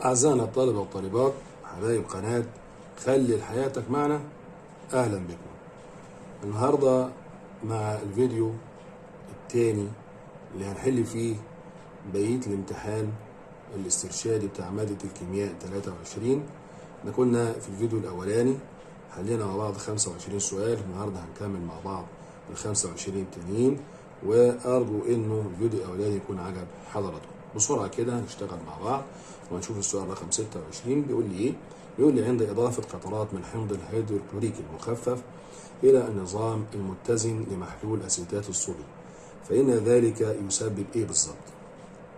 أعزائنا الطلبة والطالبات حبايب قناة خلي حياتك معنا، أهلا بكم. النهاردة مع الفيديو التاني اللي هنحل فيه بقية الامتحان الاسترشادي بتاع مادة الكيمياء 23. احنا كنا في الفيديو الأولاني حلينا مع بعض 25 سؤال، النهاردة هنكمل مع بعض ال 25 التانيين، وأرجو إنه الفيديو الأولاني يكون عجب حضراتكم. بسرعة كده هنشتغل مع بعض وهنشوف السؤال رقم 26 بيقول لي إيه؟ بيقول لي عند إضافة قطرات من حمض الهيدروكلوريك المخفف إلى النظام المتزن لمحلول أسيتات الصوديوم فإن ذلك يسبب إيه بالظبط؟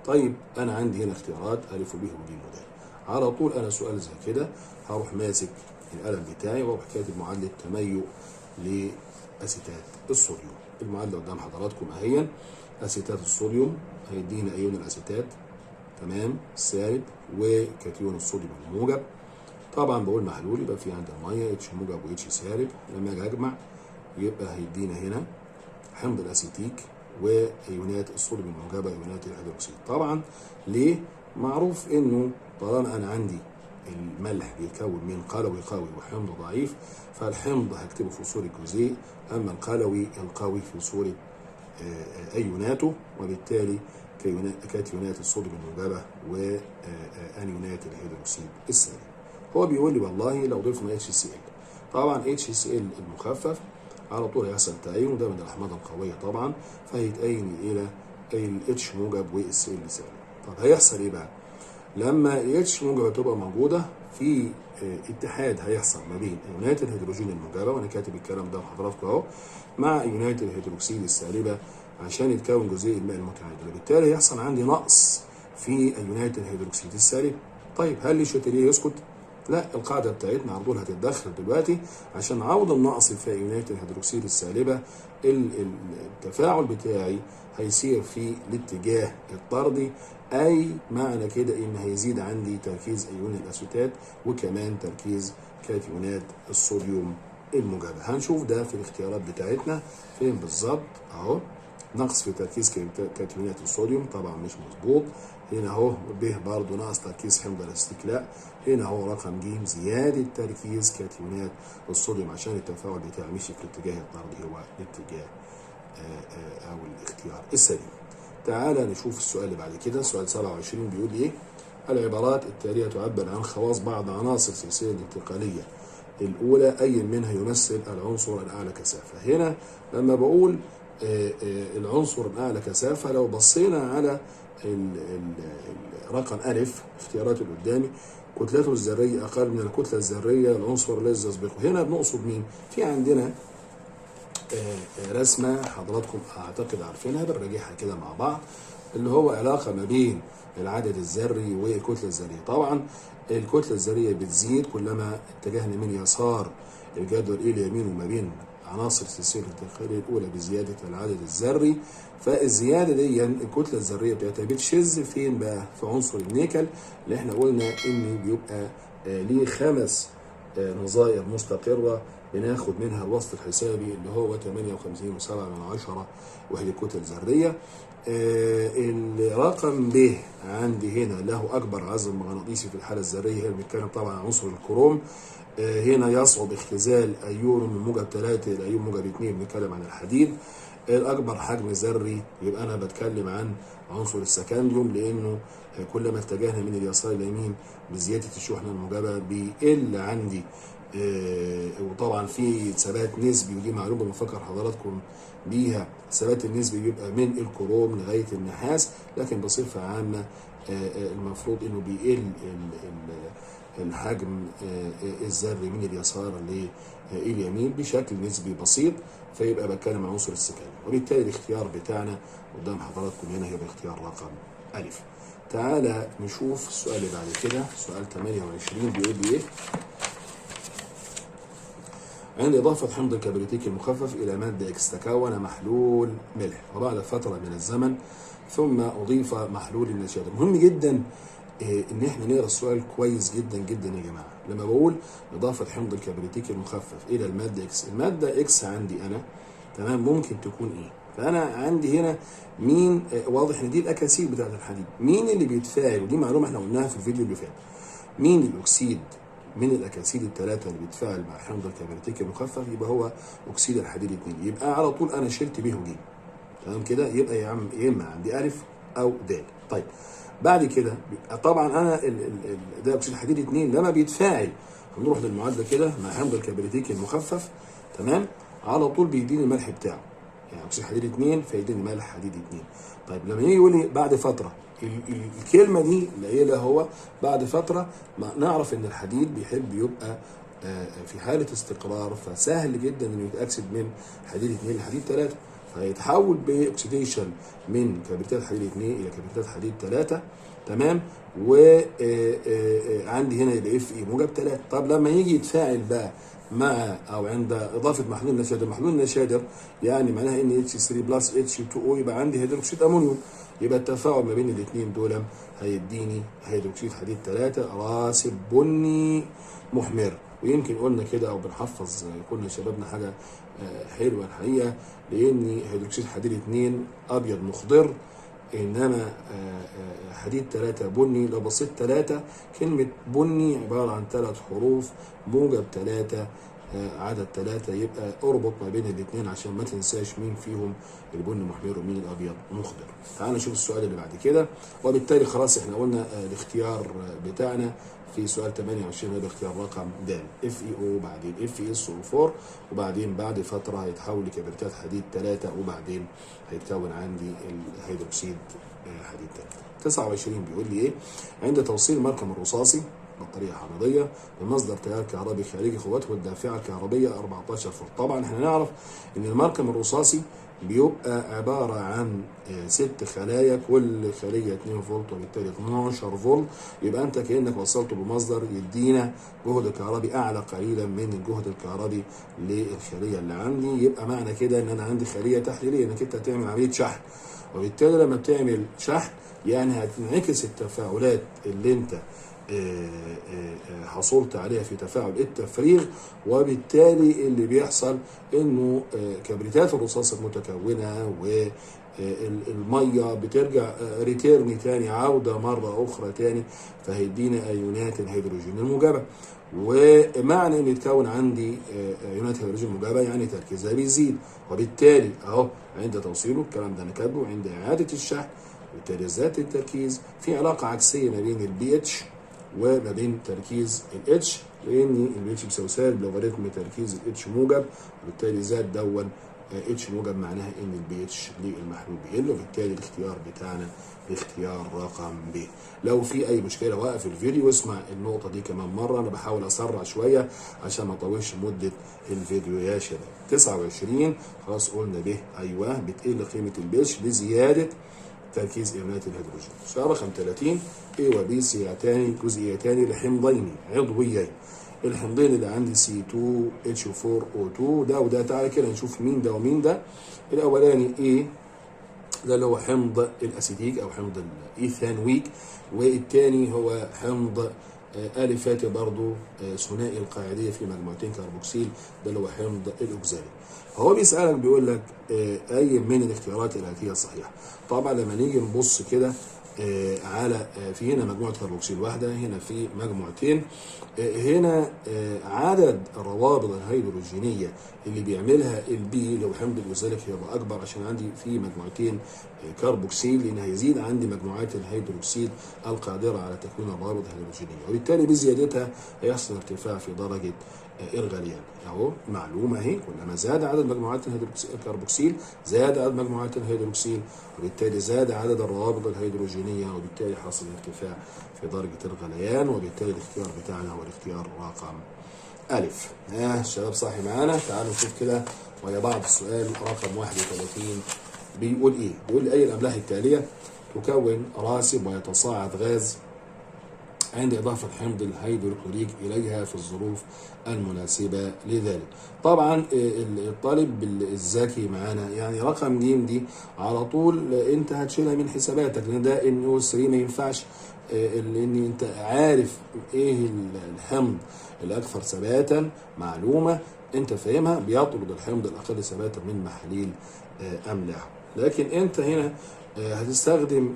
طيب أنا عندي هنا اختيارات ألف وب وج ودال. على طول أنا سؤال زي كده هروح ماسك القلم بتاعي واروح كاتب معادلة تميز لأسيتات الصوديوم. المعادلة قدام حضراتكم أهي. أسيتات الصوديوم هيدينا أيون الأسيتات، تمام، سالب، وكاتيون الصوديوم الموجب. طبعا بقول محلول يبقى في عندي الميه اتش موجب واتش سالب، لما اجي اجمع يبقى هيدينا هنا حمض الاسيتيك وايونات الصوديوم الموجبه ايونات الهيدروكسيد. طبعا ليه؟ معروف انه طالما انا عندي الملح بيتكون من قلوي قوي وحمض ضعيف، فالحمض هكتبه في صوره جزيء، اما القلوي القوي في صوره ايوناته، وبالتالي كاتيونات الصوديوم الموجبه وانيونات الهيدروكسيد السالب. هو بيقول لي والله لو ضفنا HCl، طبعا HCl المخفف على طول هيحصل تأين، وده من الأحماض القوية طبعا، فهيتأين إلى الاتش موجب والسي سالب. طب هيحصل إيه بقى؟ لما الاتش موجب تبقى موجودة في اتحاد هيحصل ما بين ايونات الهيدروجين الموجبة، وأنا كاتب الكلام ده لحضراتكم أهو، مع ايونات الهيدروكسيد السالبة عشان يتكون جزيء الماء المتعادل، وبالتالي هيحصل عندي نقص في ايونات الهيدروكسيد السالبة. طيب هل الشاتيليه يسكت؟ لا، القاعدة بتاعتنا على طول هتتدخل دلوقتي عشان عوض النقص في ايونات الهيدروكسيد السالبة. التفاعل بتاعي هيسير في الاتجاه الطردي، اي معنى كده ان هيزيد عندي تركيز ايون الاسيتات وكمان تركيز كاتيونات الصوديوم الموجبة. هنشوف ده في الاختيارات بتاعتنا فين بالظبط اهو. نقص في تركيز كاتيونات الصوديوم طبعا مش مظبوط. هنا اهو ب برضه نقص تركيز حمض الاسيتيك، لا. هنا اهو رقم ج زياده تركيز كاتيونات الصوديوم عشان التفاعل بتاعي مشي في الاتجاه الطردي، هو الاتجاه او الاختيار السليم. تعالى نشوف السؤال اللي بعد كده. سؤال 27 بيقول ايه؟ العبارات التاليه تعبر عن خواص بعض عناصر السلسله الانتقاليه الاولى، اي منها يمثل العنصر الاعلى كثافه. هنا لما بقول العنصر الاعلى كثافه، لو بصينا على رقم ألف اختيارات اللي قدامي، كتلته الذريه اقل من الكتله الذريه العنصر الذي يسبقه. هنا بنقصد مين؟ في عندنا رسمه حضراتكم اعتقد عارفينها، بنراجعها كده مع بعض، اللي هو علاقه ما بين العدد الذري والكتله الذريه. طبعا الكتله الذريه بتزيد كلما اتجهنا من يسار الجدول الى يمين، وما بين عناصر السلسله الانتقاليه الاولى بزياده العدد الذري. فالزياده دي الكتله الذريه بتاعتها بتشذ فين بقى؟ في عنصر النيكل اللي احنا قلنا ان بيبقى ليه 5 نظائر مستقره، بناخد منها الوسط الحسابي اللي هو 58.7 وحده كتل ذريه. الرقم ب عندي هنا له اكبر عزم مغناطيسي في الحاله الذريه، هنا بنتكلم طبعا عن عنصر الكروم. هنا يصعب اختزال ايون من موجب 3 الى ايون موجب 2، بنتكلم عن الحديد. الاكبر حجم ذري يبقى انا بتكلم عن عنصر السكنديوم، لانه كلما اتجهنا من اليسار الى اليمين بزياده الشحنه الموجبه بيقل عندي. وطبعا في ثبات نسبي، ودي معلومه بنفكر حضراتكم بيها، الثبات النسبي بيبقى من الكروم لغايه النحاس، لكن بصفه عامه المفروض انه بيقل الحجم الذري من اليسار لليمين بشكل نسبي بسيط، فيبقى بتكلم عن عنصر السكان. وبالتالي الاختيار بتاعنا قدام حضراتكم هنا هيبقى اختيار رقم ألف. تعالى نشوف السؤال اللي بعد كده. سؤال 28 بيقول لي ايه؟ عند إضافة حمض الكبريتيك المخفف إلى مادة إكس تكون محلول ملح، وبعد فترة من الزمن ثم أضيف محلول النشادر. مهم جدا إن إحنا نقرأ السؤال كويس جدا جدا يا جماعة. لما بقول إضافة حمض الكبريتيك المخفف إلى المادة إكس، المادة إكس عندي أنا تمام ممكن تكون إيه؟ فانا عندي هنا مين واضح ان دي الاكاسيد بتاعت الحديد. مين اللي بيتفاعل؟ ودي معلومه احنا قلناها في الفيديو اللي فات. مين الاكسيد من الاكاسيد الثلاثه اللي بيتفاعل مع حمض الكبريتيك المخفف؟ يبقى هو اكسيد الحديد 2. يبقى على طول انا شلت ب وج. تمام كده؟ يبقى يا عم يا اما عندي الف او د. طيب بعد كده طبعا انا ده اكسيد الحديد 2 لما بيتفاعل هنروح للمعادله كده مع حمض الكبريتيك المخفف، تمام، على طول بيديني الملح بتاعه، يعني اكسيد حديد 2 فيديني ملح حديد 2. طيب لما يجي يقول لي بعد فتره، الكلمه دي اللي قايلها هو بعد فتره، ما نعرف ان الحديد بيحب يبقى في حاله استقرار، فسهل جدا انه يتاكسد من حديد 2 لحديد 3، فيتحول باكسيديشن من كبريتات حديد 2 الى كبريتات حديد 3. تمام. وعندي هنا يبقى اف اي موجب 3. طب لما يجي يتفاعل بقى مع او عند اضافه محلول نشادر، محلول نشادر يعني معناها ان اتش 3 بلس اتش 2 او، يبقى عندي هيدروكسيد امونيوم. يبقى التفاعل ما بين الاثنين دول هيديني هيدروكسيد حديد 3 راسب بني محمر. ويمكن قلنا كده او بنحفظ قلنا شبابنا حاجه حلوه الحقيقه، لان هيدروكسيد حديد 2 ابيض مخضر، انما حديد 3 بني. لو بصيت 3 كلمه بني عباره عن 3 حروف موجب 3 عدد 3، يبقى اربط ما بين الاثنين عشان ما تنساش مين فيهم البني محمر ومين الابيض مخضر. تعال نشوف السؤال اللي بعد كده. وبالتالي خلاص احنا قلنا الاختيار بتاعنا في سؤال 28 هيبقى اختيار رقم د، اف اي او وبعدين اف اي اس او 4، وبعدين بعد فتره هيتحول لكبريتات حديد 3، وبعدين هيتكون عندي الهيدروكسيد حديد 3. 29 بيقول لي ايه؟ عند توصيل مركب الرصاصي بطاريه حامضيه بمصدر تيار كهربي خارجي قوته الدافعه الكهربيه 14 فولت. طبعا احنا نعرف ان المركب الرصاصي بيبقى عباره عن 6 خلايا، كل خليه 2 فولت وبالتالي 12 فولت. يبقى انت كانك وصلته بمصدر يدينا جهد كهربي اعلى قليلا من الجهد الكهربي للخليه اللي عندي. يبقى معنى كده ان انا عندي خليه تحليليه، انك انت هتعمل عمليه شحن، وبالتالي لما بتعمل شحن يعني هتنعكس التفاعلات اللي انت حصلت عليها في تفاعل التفريغ، وبالتالي اللي بيحصل انه كبريتات الرصاص المتكونه والميه بترجع ريتيرن تاني، عوده مره اخرى تاني، فهيدينا ايونات الهيدروجين الموجبه. ومعنى ان يتكون عندي ايونات هيدروجين موجبه يعني تركيزها بيزيد، وبالتالي اهو عند توصيله الكلام ده انا كاتبه عند اعاده الشحن وبالتالي زاد التركيز، في علاقه عكسيه ما بين البي اتش وما بين تركيز الاتش، لان الاتش بيساوي سالب لوغاريتم تركيز الاتش موجب، وبالتالي زاد دون اتش موجب معناها ان البي اتش للمحلول بيقل، وبالتالي الاختيار بتاعنا الاختيار رقم ب. لو في اي مشكله وقف الفيديو واسمع النقطه دي كمان مره، انا بحاول اسرع شويه عشان ما اطولش مده الفيديو يا شباب. 29 خلاص قلنا ب، ايوه بتقل قيمه البي اتش لزياده تركيز ايونات الهيدروجين. سؤال رقم 30 A و B سيعتان جزئيتان لحمضين عضويين. الحمضين اللي عندي C2H4O2 ده وده، تعالى كده نشوف مين ده ومين ده. الاولاني A ده اللي هو حمض الاسيتيك او حمض الايثانويك، والثاني هو حمض الفاتي برضو ثنائي القاعديه في مجموعتين كربوكسيل، ده اللي هو حمض الاوكزالي. فهو بيسالك بيقول لك اي من الاختيارات الاتيه صحيحه. طبعا لما نيجي نبص كده على في هنا مجموعه كربوكسيل واحده، هنا في مجموعتين، هنا عدد الروابط الهيدروجينيه اللي بيعملها البي اللي هو حمض الاوكزاليك هيبقى اكبر عشان عندي في مجموعتين كربوكسيل، لان هيزيد عندي مجموعات الهيدروكسيد القادره على تكوين الروابط الهيدروجينيه، وبالتالي بزيادتها هيحصل ارتفاع في درجه الغليان. اهو معلومه اهي، كلما زاد عدد مجموعات الكربوكسيل زاد عدد مجموعات الهيدروكسيل، وبالتالي زاد عدد الروابط الهيدروجينيه، وبالتالي حصل ارتفاع في درجه الغليان، وبالتالي الاختيار بتاعنا هو الاختيار رقم ألف. الشباب صاحي معانا؟ تعالوا نشوف كده ويا بعض. السؤال رقم 31 بيقول ايه؟ بيقول لي اي الاملاح التاليه تكون راسب ويتصاعد غاز عند إضافة حمض الهيدروكلوريك إليها في الظروف المناسبة لذلك. طبعا الطالب الذكي معانا يعني رقم ج دي على طول أنت هتشيلها من حساباتك، لأن ده NO3 ما ينفعش، لأن أنت عارف إيه الحمض الأكثر ثباتا، معلومة أنت فاهمها، بيطرد الحمض الأقل ثباتا من محاليل أملاح. لكن انت هنا هتستخدم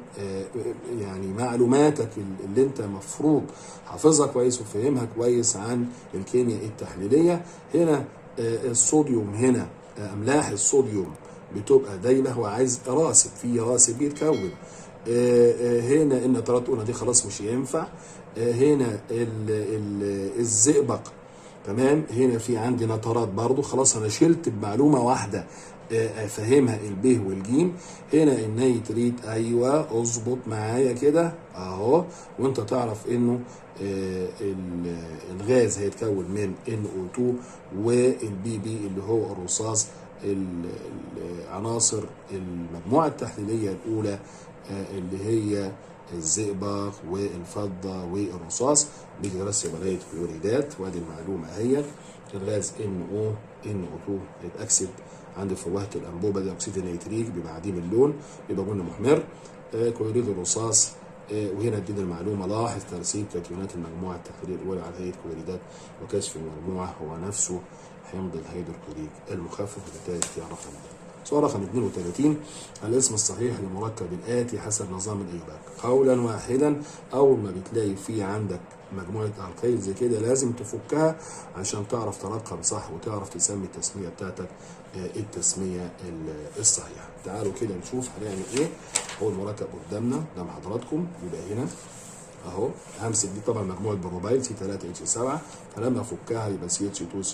يعني معلوماتك اللي انت مفروض حافظها كويس وفهمها كويس عن الكيمياء التحليليه. هنا الصوديوم، هنا املاح الصوديوم بتبقى دايبه، هو عايز راسب، في راسب بيتكون. هنا النترات قلنا دي خلاص مش ينفع. هنا الزئبق، تمام. هنا في عندي نترات برضو، خلاص انا شلت بمعلومه واحده افهمها الب والجيم. هنا النيتريت، ايوه اظبط معايا كده اهو، وانت تعرف انه الغاز هيتكون من NO2 والبي بي اللي هو الرصاص، العناصر المجموعه التحليليه الاولى اللي هي الزئبق والفضه والرصاص. نيجي نرسم عليه كلوريدات، وادي المعلومه اهي. الغاز NO2 يتاكسد عند فوهه الانبوبه، ده اكسيد النيتريك بيبقى عديم اللون، بيبقى بني محمر. كلوريد الرصاص. وهنا ادينا المعلومه، لاحظ ترسيب كاتيونات المجموعه التحليليه الاولى على هيئه كلوريدات، وكشف المجموعه هو نفسه حمض الهيدروكلوريك المخفف، وبالتالي اختيار رقم د. سؤال رقم 32، الاسم الصحيح للمركب الآتي حسب نظام الإيباك. قولا واحدا، أول ما بتلاقي في عندك مجموعة ألقاب زي كده لازم تفكها عشان تعرف ترقم صح وتعرف تسمي التسمية بتاعتك التسمية الصحيحة. تعالوا كده نشوف هنعمل إيه. أول مركب قدامنا قدام حضراتكم يبقى هنا اهو، همسك دي طبعا مجموعه بروبايل C3H7، فلما افكها يبقى CH2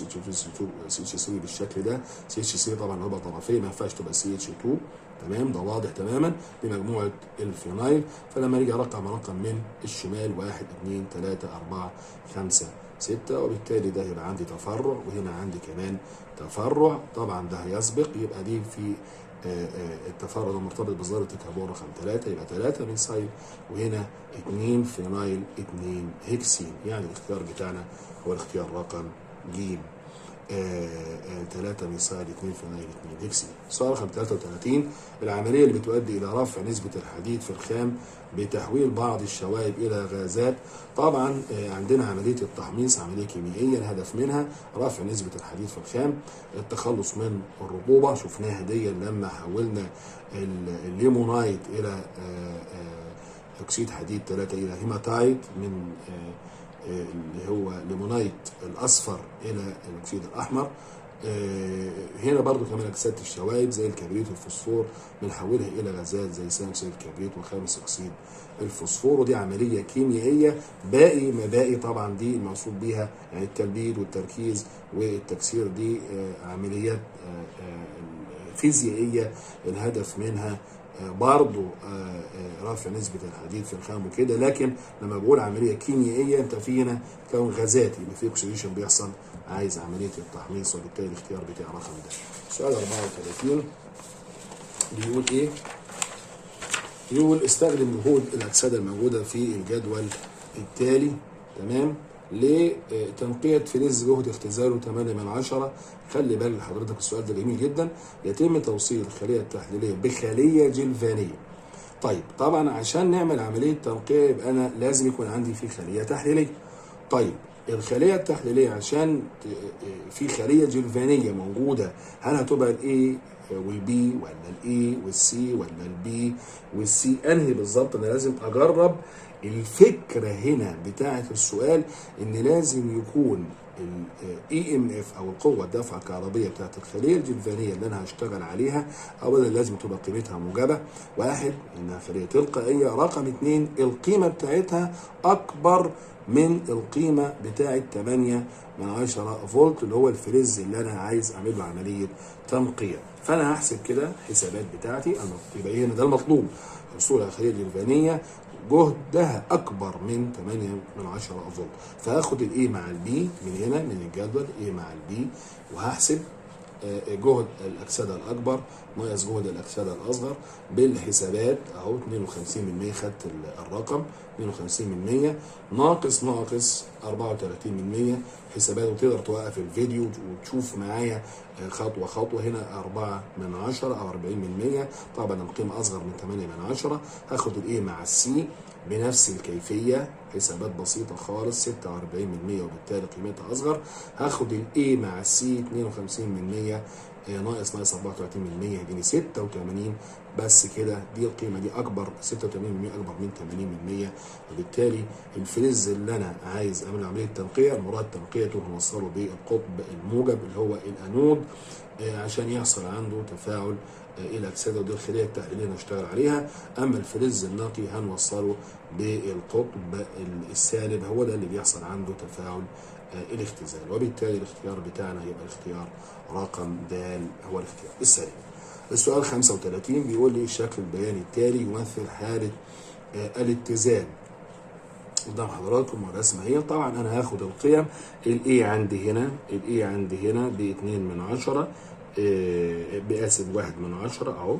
CH3 بالشكل ده. CH3 طبعا هو طرفين، ما ينفعش تبقى CH2، تمام، ده واضح تماما. دي مجموعه الفينايل، فلما نيجي رقم من الشمال 1 2 3 4 5 6، وبالتالي ده يبقى عندي تفرع، وهنا عندي كمان تفرع. طبعا ده هيسبق، يبقى دي في التفرع ده مرتبط بذرة الكربون رقم 3، يبقى 3 ميثايل، وهنا 2 فينايل 2 هيكسين. يعني الاختيار بتاعنا هو الاختيار رقم ج. 3 ميثايل 2 فينايل 2 هيكسين. سؤال رقم 33، العملية اللي بتؤدي إلى رفع نسبة الحديد في الخام بتحويل بعض الشوائب إلى غازات. طبعا عندنا عملية التحميص، عملية كيميائية الهدف منها رفع نسبة الحديد في الخام، التخلص من الرطوبة، شفناها دي لما حولنا الليمونايت إلى أكسيد حديد 3 إلى هيماتايت، من اللي هو ليمونايت الأصفر إلى الأكسيد الأحمر. هنا برضو كمان أجساد الشوائب زي الكبريت والفوسفور بنحولها إلى غازات زي ثاني أكسيد الكبريت وخامس أكسيد الفوسفور، ودي عملية كيميائية. باقي ما باقي طبعا دي المقصود بيها يعني التلبيد والتركيز والتكسير، دي عمليات فيزيائية الهدف منها برضو رفع نسبة الحديد في الخام وكده. لكن لما بقول عملية كيميائية انت في هنا تكون غازات، يبقى في اكسيديشن بيحصل، عايز عملية التحميص، وبالتالي الاختيار بتاع رقم ده. سؤال 34 بيقول ايه؟ يقول استخدم جهود الأكسدة الموجودة في الجدول التالي، تمام، لتنقية فلز جهد اختزاله 8/10. خلي بالك حضرتك السؤال ده جميل جدا. يتم توصيل الخلية التحليلية بخلية جلفانية. طيب طبعا عشان نعمل عملية تنقية يبقى أنا لازم يكون عندي في خلية تحليلية. طيب الخلية التحليلية عشان في خلية جلفانية موجودة، هل هتبقى الاي والبي ولا الاي والسي ولا البي والسي؟ انهي بالظبط؟ انا لازم اجرب. الفكرة هنا بتاعة السؤال ان لازم يكون الاي ام اف او القوة الدافعة الكهربية بتاعة الخلية الجلفانية اللي انا هشتغل عليها، اولا لازم تبقى قيمتها موجبة، واحد انها خلية تلقائية، رقم 2 القيمة بتاعتها اكبر من القيمة بتاعة 8/10 فولت اللي هو الفلز اللي انا عايز اعمل له عملية تنقية. فانا هحسب كده حسابات بتاعتي، انا يبقى هنا ده المطلوب، حصول على خلية جلفانية جهدها اكبر من 8/10 فولت. فهاخد الاي مع البي من هنا من الجدول، اي مع البي، وهحسب جهد الاكسده الاكبر ناقص جهد الاكسده الاصغر بالحسابات اهو. 52% خدت الرقم 52% ناقص 34% حسابات، وتقدر توقف الفيديو وتشوف معايا خطوه خطوه. هنا 4/10 او 40%، طبعا القيمه اصغر من 8/10. هاخد الاي مع السي بنفس الكيفيه، حسابات بسيطه خالص 46%، وبالتالي قيمتها اصغر. هاخد الاي مع السي 52% ناقص 34% يديني 86. بس كده دي القيمه دي اكبر، 86% اكبر من 80%. وبالتالي الفلز اللي انا عايز اعمل عمليه تنقيه، المراد تنقيته هنوصله بالقطب الموجب اللي هو الانود عشان يحصل عنده تفاعل الاكسده، ودي الخليه التحليليه اللي هنشتغل عليها. اما الفلز النقي هنوصله بالقطب السالب، هو ده اللي بيحصل عنده تفاعل الاختزال. وبالتالي الاختيار بتاعنا يبقى الاختيار رقم د هو الاختيار السليم. السؤال 35 بيقول لي الشكل البياني التالي يمثل حاله الاتزان. قدام حضراتكم الرسمه هي. طبعا انا هاخد القيم. الاي عندي هنا، الاي عندي هنا ب 2/10، باسف 1/10 اهو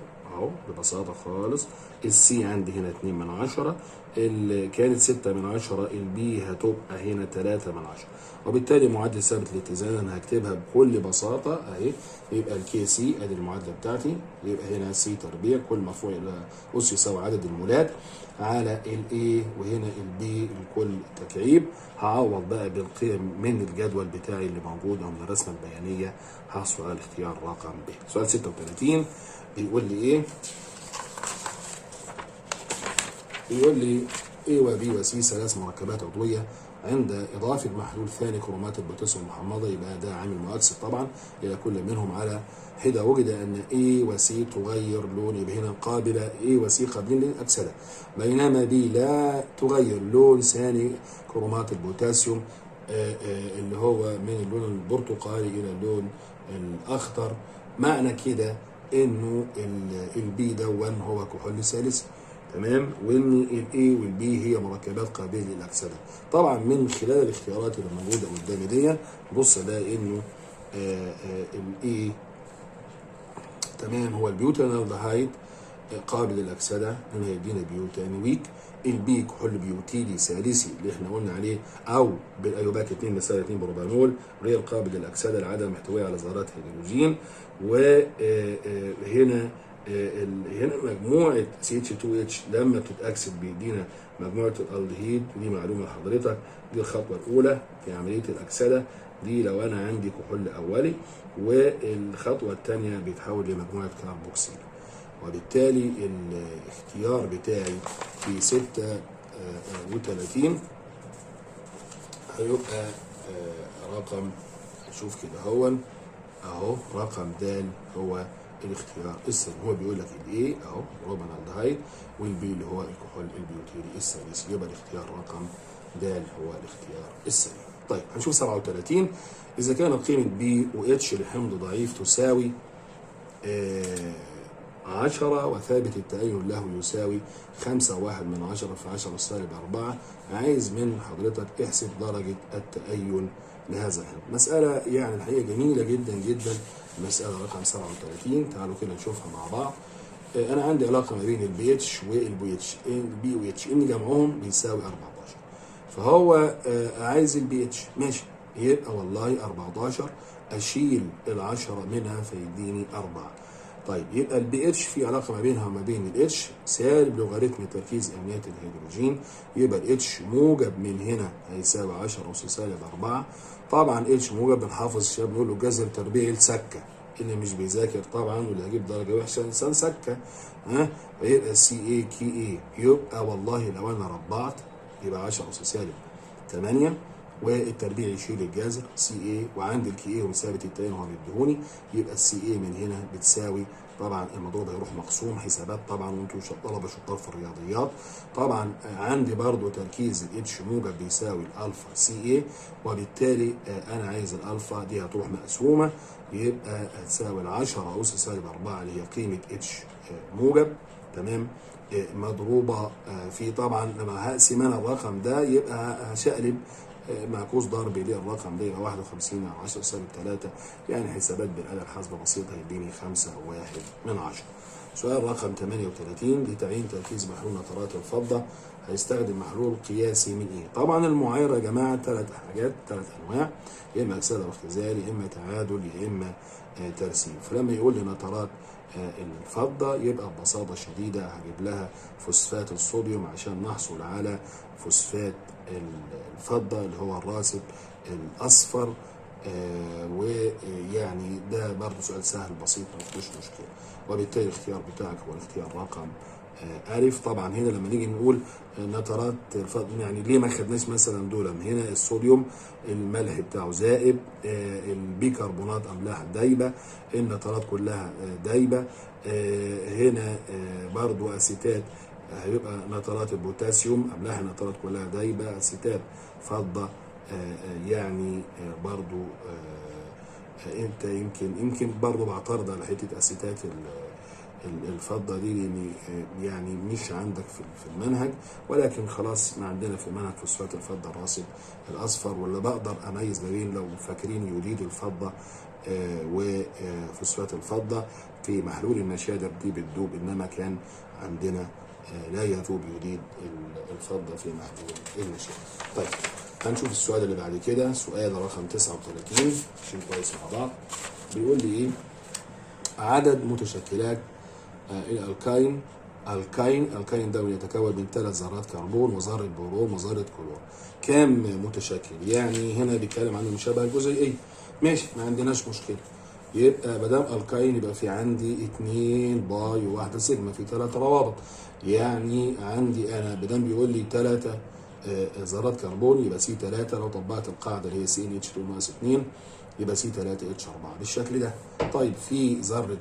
ببساطه خالص. السي عندي هنا 2/10، اللي كانت 6/10، البي هتبقى هنا 3/10. وبالتالي معادله ثابت الاتزان انا هكتبها بكل بساطه اهي. يبقى الكي سي ادي المعادله بتاعتي، يبقى هنا سي تربيع كل مرفوع الى اس يساوي عدد المولات على الاي، وهنا البي الكل تكعيب. هعوض بقى بالقيم من الجدول بتاعي اللي موجود او من الرسمه البيانيه، هحصل على الاختيار رقم ب. سؤال 36 بيقول لي ايه؟ بيقول لي A و B و C ثلاث مركبات عضويه عند إضافة محلول ثاني كرومات البوتاسيوم المحمضة، يبقى ده عامل مؤكسد طبعا إلى كل منهم على حدة. وجد أن A و C تغير لون، يبقى هنا قابلة A و C قابلين للأكسدة، بينما B لا تغير لون ثاني كرومات البوتاسيوم اللي هو من اللون البرتقالي إلى اللون الأخضر. معنى كده إنه البي دون هو كحول ثالثي، تمام، وان الاي والبي هي مركبات قابله للاكسده. طبعا من خلال الاختيارات اللي موجوده قدامي دي بص الاقي انه الاي تمام هو البيوتانالدهايد قابل للاكسده لانه هيدينا بيوتانويك. البي كحول بيوتيلي ثالثي اللي احنا قلنا عليه، او بالايوباك 2 بروبانول غير قابل للاكسده لعدم احتوائه على ذرات هيدروجين. وهنا هنا مجموعه CH2H لما بتتاكسد بيدينا مجموعه الالدهيد. ودي معلومه لحضرتك، دي الخطوه الاولى في عمليه الاكسده دي لو انا عندي كحول اولي، والخطوه الثانيه بيتحول لمجموعه كربوكسيل. وبالتالي الاختيار بتاعي في 36 هيبقى رقم، نشوف كده اهو رقم د هو الاختيار السليم. هو بيقول لك الايه اهو روبانالدهايد، والبي اللي هو الكحول البيوتيلي الثالثي، يبقى الاختيار رقم د هو الاختيار السليم. طيب هنشوف 37. اذا كانت قيمه بي واتش لحمض ضعيف تساوي 10 وثابت التأين له يساوي 5.1 في 10⁻⁴، عايز من حضرتك احسب درجة التأين لهذا الحمض. مسألة يعني الحقيقة جميلة جدا جدا. مسألة رقم 37 تعالوا كده نشوفها مع بعض. أنا عندي علاقة ما بين البي اتش والبي اتش، البي واتش إن جمعهم بيساوي 14، فهو عايز البي اتش، ماشي، يبقى والله 14 أشيل ال10 منها فيديني 4. طيب يبقى البي اتش في علاقه ما بينها وما بين الاتش سالب لوغاريتم تركيز امنيات الهيدروجين، يبقى الاتش موجب من هنا هيساوي 10 أس سالب 4. طبعا اتش موجب بنحافظ الشباب نقول له جذر تربيعي لسكه، اللي مش بيذاكر طبعا واللي هيجيب درجه وحشه انسان سكه. فيبقى سي اي كي اي، يبقى والله لو انا ربعت يبقى 10 أس سالب 8، والتربيع يشيل الجذر سي اي، وعندي الكي اي وثابت التأين هو بيديهوني، يبقى السي اي من هنا بتساوي، طبعا المضروب هيروح مقسوم حسابات طبعا، وانتوا طلبه شطار في الرياضيات. طبعا عندي برضو تركيز الاتش موجب بيساوي الالفا سي اي، وبالتالي انا عايز الالفا دي هتروح مقسومه، يبقى هتساوي 10 أس سالب 4 اللي هي قيمه اتش موجب، تمام، مضروبه في، طبعا لما هقسم انا الرقم ده يبقى هشقلب معكوس ضرب للرقم ده يبقى 51 على 10 سالب 3، يعني حسابات بالآلة الحاسبة بسيطة هيديني 5.1. سؤال رقم 38 لتعيين تركيز محلول نترات الفضة هيستخدم محلول قياسي من ايه؟ طبعا المعايرة يا جماعة ثلاث أنواع، يا إما أكسدة واختزال، يا إما تعادل، يا إما ترسيب. فلما يقول لي نترات الفضة يبقى ببساطة شديدة هجيب لها فوسفات الصوديوم عشان نحصل على فوسفات الفضة اللي هو الراسب الأصفر ويعني ده برضه سؤال سهل بسيط ما فيهوش مشكله. وبالتالي الاختيار بتاعك هو الاختيار رقم ألف. طبعا هنا لما نيجي نقول نترات يعني ليه ما خدناش مثلا دول؟ هنا الصوديوم الملح بتاعه ذائب، البيكربونات أملاح دايبة، النترات كلها دايبة. هنا برضو أسيتات هيبقى نترات البوتاسيوم، أملاح النترات كلها دايبة، أسيتات فضة يعني برضو انت يمكن برضو بعترض على حته اسيتات الفضه دي، لان يعني مش عندك في المنهج، ولكن خلاص ما عندنا في المنهج فوسفات الفضه الراسب الاصفر، ولا بقدر اميز ما بين، لو فاكرين يوديد الفضه وفوسفات الفضه في محلول النشادر دي بتدوب، انما كان عندنا لا يذوب يوديد الفضه في محلول النشادر. طيب هنشوف السؤال اللي بعد كده، سؤال رقم 39 عشان كويس مع بعض. بيقول لي ايه؟ عدد متشكلات الالكاين. الكاين ده يتكون من 3 ذرات كربون وذره بروم وذره كلور. كام متشكل؟ يعني هنا بيتكلم عن المشابهه الجزيئيه. ماشي، ما عندناش مشكله. يبقى ما دام الكاين يبقى في عندي 2 باي و1 سيجما، في 3 روابط. يعني عندي انا ما دام بيقول لي 3 ذرات كربون يبقى سي 3، لو طبقت القاعده اللي هي سي ان اتش 2 ناقص 2 يبقى سي 3 اتش 4 بالشكل ده. طيب في ذره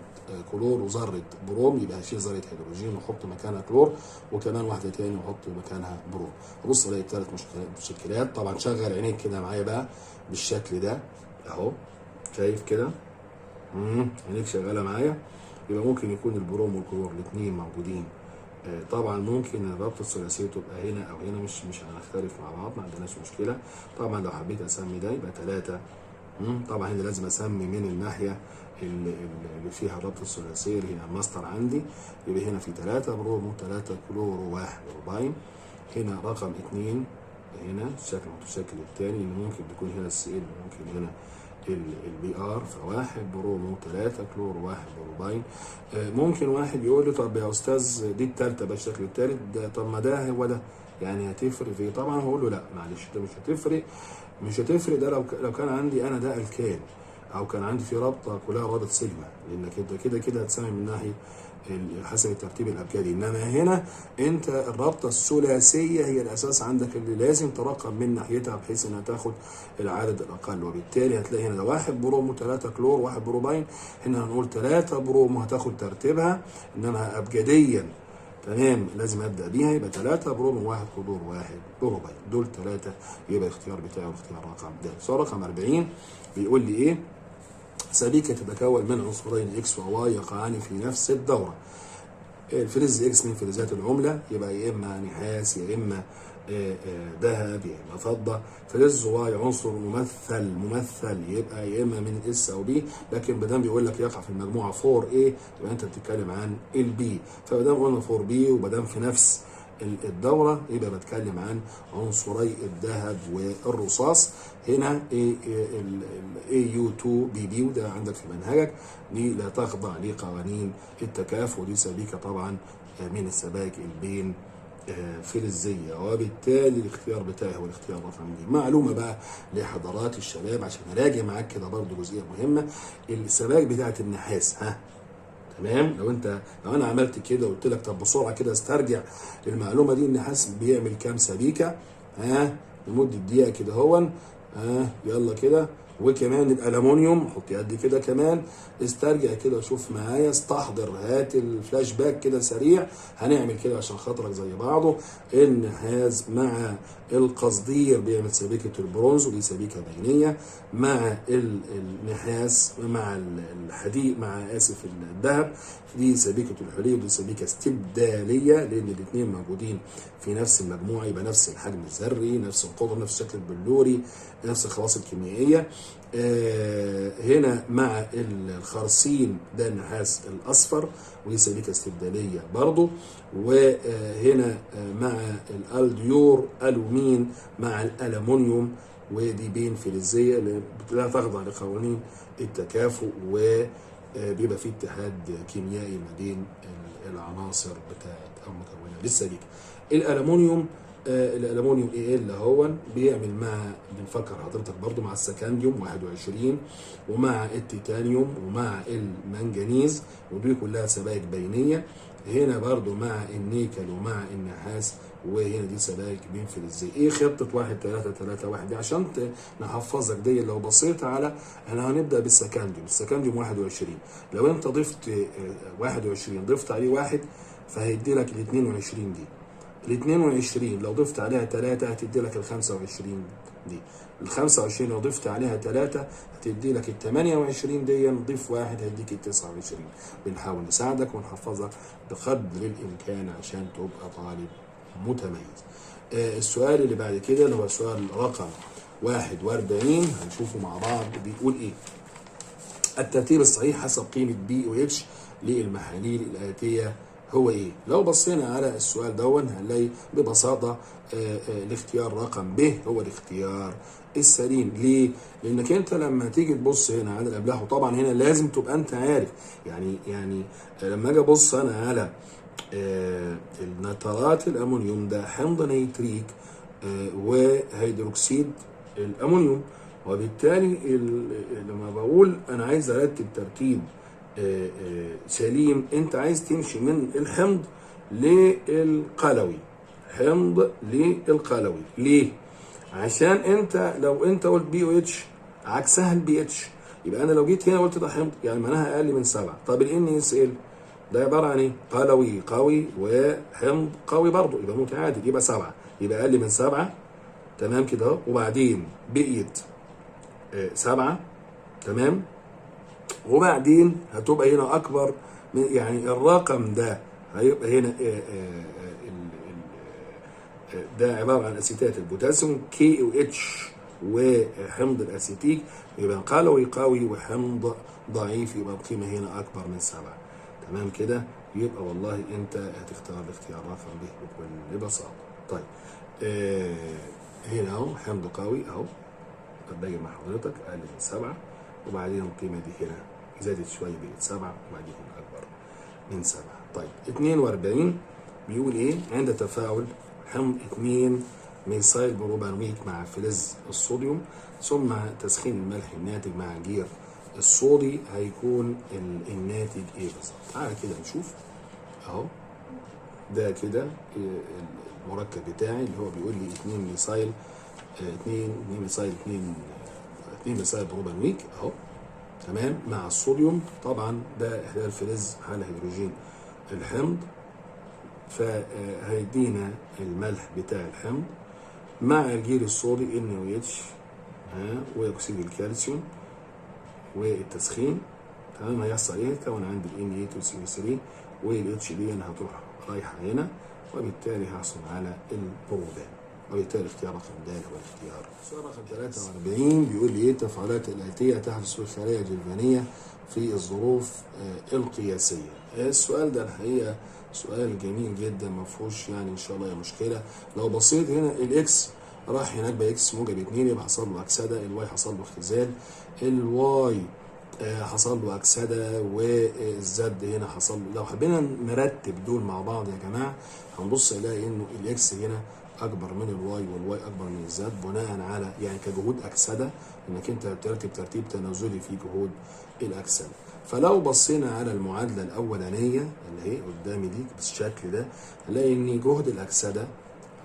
كلور وذره بروم، يبقى هشيل ذره هيدروجين واحط مكانها كلور، وكمان واحده تاني واحط مكانها بروم. ابص الاقي 3 متشكلات. طبعا شغل عينيك كده معايا بقى بالشكل ده اهو، شايف كده؟ عينيك شغاله معايا. يبقى ممكن يكون البروم والكلور الاثنين موجودين. طبعا ممكن الرابطه الثلاثيه تبقى هنا او هنا، مش هنختلف مع بعض، ما عندناش مشكله. طبعا لو حبيت اسمي ده يبقى 3. طبعا هنا لازم اسمي من الناحيه اللي فيها الرابطه الثلاثيه اللي هي الماستر عندي. يبقى هنا في 3 بروم و3 كلور و1 بروباين. هنا رقم 2 هنا الشكل المتشكل الثاني اللي ممكن تكون هنا السي ال، ممكن هنا البي ار، فواحد بروم و3 كلور و1 بروباين. ممكن واحد يقول لي طب يا استاذ دي الثالثه بالشكل الثالث ده، طب ما ده هو ده، يعني هتفرق في إيه؟ طبعا هقول له لا معلش ده مش هتفرق. ده لو كان عندي انا ده الكان، او كان عندي في رابطه كلها رابط سيجما، لانك انت كده هتسمي من ناحيه حسب الترتيب الابجدي. انما هنا انت الرابطه الثلاثيه هي الاساس عندك اللي لازم ترقم من ناحيتها بحيث انها تاخد العدد الاقل. وبالتالي هتلاقي هنا ده 1 بروم و3 كلور 1 بروباين. هنا هنقول 3 بروم وهتاخد ترتيبها، انما ابجديا تمام لازم ابدا بيها. يبقى 3 بروم و1 كلور 1 بروباين، دول 3. يبقى الاختيار بتاعي الاختيار رقم د. سؤال رقم 40 بيقول لي ايه؟ سبيكه تتكون من عنصرين اكس وواي يقعان في نفس الدوره. الفلز اكس من فلزات العمله، يبقى يا اما نحاس يا اما ذهب يا اما فضه. فلز واي عنصر ممثل يبقى يا اما من اس او بي، لكن ما دام بيقول لك يقع في المجموعه 4 a يبقى انت بتتكلم عن البي. فما دام قلنا 4 بي وما دام في نفس الدوره يبقى بتكلم عن عنصري الذهب والرصاص. هنا AU2 BB وده عندك في منهجك، دي لا تخضع لقوانين التكافؤ، ودي سبيكه طبعا من السبائك البين فلزيه، وبالتالي الاختيار بتاعي هو الاختيار رقم دي. معلومه بقى لحضرات الشباب عشان اراجع معاك كده برضو جزئيه مهمه، السبائك بتاعت النحاس تمام. لو انا عملت كده وقلت لك طب بسرعه كده استرجع المعلومه دي، النحاس بيعمل كام سبيكه؟ لمده دقيقه كده هون. يلا كده. وكمان الالومنيوم حط قد كده كمان، استرجع كده وشوف معايا، استحضر، هات الفلاش باك كده سريع. هنعمل كده عشان خاطرك زي بعضه. النحاس مع القصدير بيعمل سبيكه البرونز ودي سبيكه بينيه، مع النحاس مع الحديد مع الذهب دي سبيكه الحلي ودي سبيكه استبداليه، لان الاثنين موجودين في نفس المجموعه، يبقى نفس الحجم الذري نفس القطر نفس الشكل البلوري نفس الخواص الكيميائيه. هنا مع الخرسين ده النحاس الاصفر ودي سبيكه استبداليه برضو. وهنا مع الالديور الومين مع الالومنيوم ودي بين فلزيه اللي لا تخضع لقوانين التكافؤ، وبيبقى في اتحاد كيميائي ما بين العناصر بتاعت او مكونات للسبيكه. الالومنيوم الالومنيوم ال هو بيعمل مع، بنفكر حضرتك برضو، مع السكنديوم 21 ومع التيتانيوم ومع المنجنيز، ودي كلها سبائك بينيه. هنا برضو مع النيكل ومع النحاس، وهنا دي سبائك بين فلزيه. ايه خطه 1 3 3 1 دي عشان نحفظك دي؟ لو بصيت على، احنا هنبدا بالسكنديوم. السكنديوم 21، لو انت ضفت 21 ضفت عليه واحد فهيدي لك ال 22 دي. ال 22 لو ضفت عليها 3 هتدي لك ال 25 دي. ال 25 لو ضفت عليها 3 هتدي لك ال 28 دي. نضيف واحد هيديك ال 29. بنحاول نساعدك ونحفظك بقدر الامكان عشان تبقى طالب متميز. السؤال اللي بعد كده اللي هو سؤال رقم 41 هنشوفه مع بعض. بيقول ايه؟ الترتيب الصحيح حسب قيمة بي و اتش للمحاليل الآتية هو ايه؟ لو بصينا على السؤال دون هنلاقي ببساطة الاختيار رقم ب هو الاختيار السليم. ليه؟ لانك انت لما تيجي تبص هنا على الاملاح، وطبعا هنا لازم تبقى انت عارف يعني لما اجي ابص انا على النترات الامونيوم ده حمض نيتريك وهيدروكسيد الامونيوم، وبالتالي لما بقول انا عايز ارتب ترتيب سليم، انت عايز تمشي من الحمض للقلوي. حمض للقلوي. ليه؟ عشان انت لو انت قلت بي او اتش عكسها البي اتش، يبقى انا لو جيت هنا قلت ده حمض يعني معناها اقل من 7. طب الان اس ال ده عباره عن ايه؟ قلوي قوي وحمض قوي برضه، يبقى متعادل، يبقى 7، يبقى اقل من 7. تمام كده اهو. وبعدين بقيت 7. تمام. وبعدين هتبقى هنا اكبر من، يعني الرقم ده هيبقى هنا ده عباره عن اسيتات البوتاسيوم كي او اتش وحمض الاسيتيك، يبقى قلوي قوي وحمض ضعيف، يبقى القيمه هنا اكبر من 7. تمام كده. يبقى والله انت هتختار الاختيار رقم ب بكل بساطه. طيب هنا اهو حمض قوي اهو باجي مع حضرتك اقل من 7، وبعدين القيمه دي هنا زادت شويه بقت 7، وبعدين اكبر من 7. طيب 42 بيقول ايه؟ عند تفاعل حمض 2 ميثايل بروبانويك مع فلز الصوديوم ثم تسخين الملح الناتج مع جير الصودي هيكون الناتج ايه بالظبط؟ تعالى كده نشوف اهو. ده كده المركب بتاعي اللي هو بيقول لي 2 ميثايل 2 ميثايل بروبانويك اهو. تمام. مع الصوديوم طبعا ده احلال فلز حال هيدروجين الحمض، فهيدينا الملح بتاع الحمض مع الجير الصودي NaOH واكسيد الكالسيوم والتسخين. تمام. هيحصل ايه؟ يتكون عندي ال Na2CO3 والاتش دي هتروح رايحه هنا، وبالتالي هحصل على البروبان، وبالتالي اختيار رقم د هو الاختيار. السؤال رقم 43 بيقول لي ايه التفاعلات الاتيه تحدث في الخلايا الجلفانيه في الظروف القياسيه؟ السؤال ده الحقيقه سؤال جميل جدا، ما فيهوش يعني ان شاء الله مشكله. لو بصيت هنا الاكس راح هناك باكس موجب 2 يبقى حصل له اكسده، الواي حصل له اختزال، الواي حصل له اكسده، والزد هنا حصل له. لو حبينا نرتب دول مع بعض يا جماعه هنبص نلاقي انه الاكس هنا اكبر من الواي والواي اكبر من الزد، بناء على يعني كجهود اكسده، انك انت بترتب ترتيب تنازلي في جهود الاكسده. فلو بصينا على المعادله الاولانيه اللي هي قدامي دي بالشكل ده، هنلاقي ان جهد الاكسده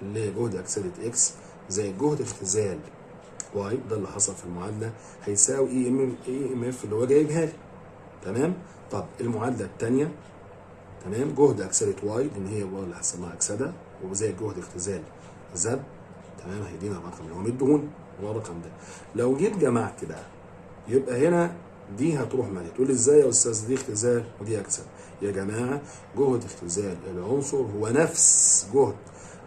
اللي هي جهد اكسده اكس زي جهد اختزال واي، ده اللي حصل في المعادله، هيساوي اي ام اف اللي هو جايبها لي. تمام. طب المعادله الثانيه، تمام، جهد اكسده واي لان هي واي اللي حصل لها اكسده، وزي جهد اختزال زد، تمام، هيدينا الرقم اللي هو مديهون هو الرقم ده. لو جيت جمعت بقى يبقى هنا دي هتروح معايا. تقول لي ازاي يا استاذ؟ دي اختزال ودي اكسده. يا جماعه جهد اختزال العنصر هو نفس جهد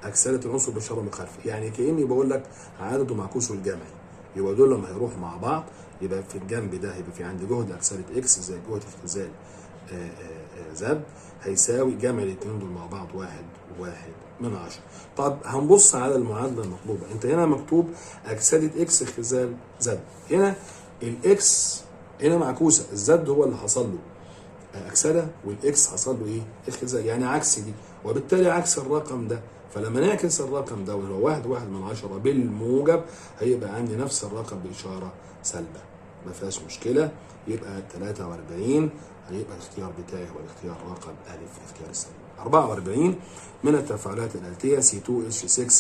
اكسده العنصر بالاشاره المخالفه، يعني كاني بقول لك عدده معكوسه الجمعي، يبقى دول لما هيروحوا مع بعض يبقى في الجنب ده هيبقى في عندي جهد اكسده اكس زي جهد اختزال زد هيساوي جمع الاثنين دول مع بعض 1/1. طب هنبص على المعادله المطلوبه. انت هنا مكتوب اكسده اكس اختزال زد، هنا الاكس هنا معكوسه، الزد هو اللي حصل له اكسده والاكس حصل له ايه؟ اختزال، يعني عكس دي، وبالتالي عكس الرقم ده. فلما نعكس الرقم ده اللي هو 1.1 بالموجب هيبقى عندي نفس الرقم بإشارة سالبة، ما فيهاش مشكلة. يبقى 43 هيبقى الاختيار بتاعي هو الاختيار رقم ألف، الاختيار السليم. 44 من التفاعلات الآتية C2H6